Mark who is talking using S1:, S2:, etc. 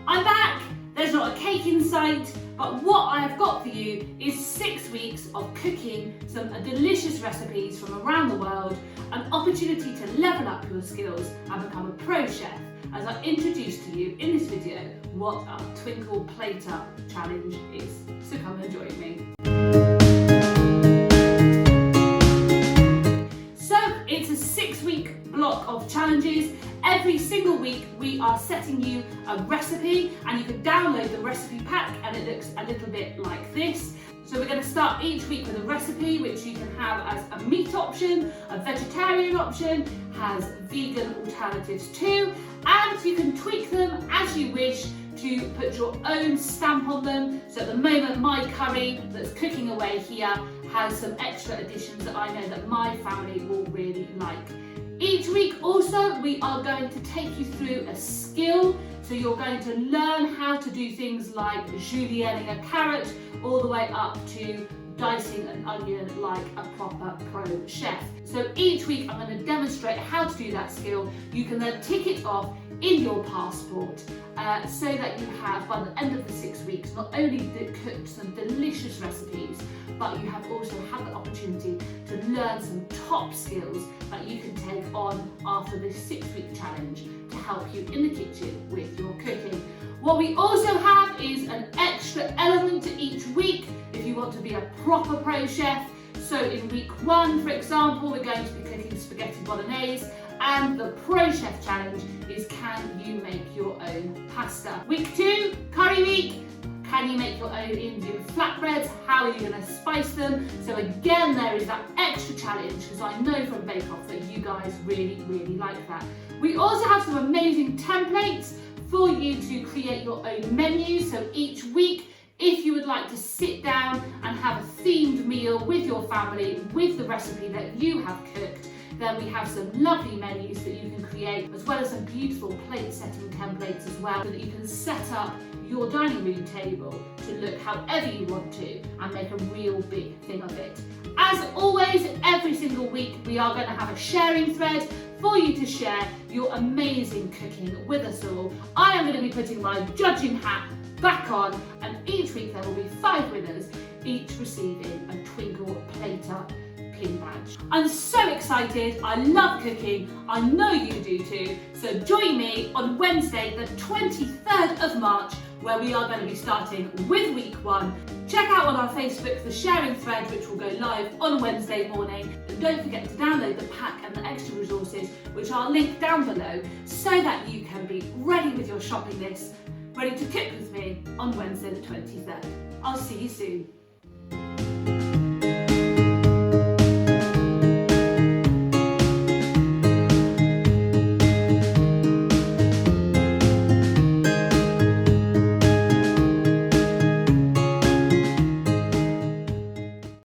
S1: I'm back! There's not a cake in sight, but what I have got for you is 6 weeks of cooking some delicious recipes from around the world, an opportunity to level up your skills and become a pro chef as I introduce to you in this video what our Twinkl Plate Up challenge is. So come and join me. So it's a 6-week block of challenges. Every single week we are setting you a recipe and you can download the recipe pack and it looks a little bit like this. So we're going to start each week with a recipe which you can have as a meat option, a vegetarian option, has vegan alternatives too, and you can tweak them as you wish to put your own stamp on them. So at the moment my curry that's cooking away here has some extra additions that I know that my family will really like. Each week also we are going to take you through a skill, so you're going to learn how to do things like julienning a carrot all the way up to dicing an onion like a proper pro chef. So each week I'm going to demonstrate how to do that skill. You can then tick it off in your passport so that you have, by the end of the 6 weeks, not only cooked some delicious recipes, but you have also had the opportunity to learn some top skills that you can take on after this 6-week challenge to help you in the kitchen with your cooking. What we also have is an extra element to each week if you want to be a proper pro chef. So in week 1, for example, we're going to be cooking spaghetti bolognese, and the Pro Chef Challenge is can you make your own pasta. Week 2, curry week, can you make your own Indian flatbreads? How are you going to spice them? So again, there is that extra challenge because I know from Bake Off that you guys really like that. We also have some amazing templates for you to create your own menus. So each week, if you would like to sit down and have a themed meal with your family with the recipe that you have cooked, then we have some lovely menus that you can create, as well as some beautiful plate setting templates as well, so that you can set up your dining room table to look however you want to and make a real big thing of it. As always, every single week we are going to have a sharing thread for you to share your amazing cooking with us all. I am going to be putting my judging hat back on, and each week there will be 5 winners, each receiving a Twinkl Plate Up pin badge. I'm so excited, I love cooking, I know you do too, so join me on Wednesday the 23rd of March where we are going to be starting with week 1. Check out on our Facebook the sharing thread which will go live on Wednesday morning, and don't forget to download the pack and the extra resources which I'll link down below so that you can be ready with your shopping list, ready to cook with me on Wednesday the 23rd. I'll see you soon.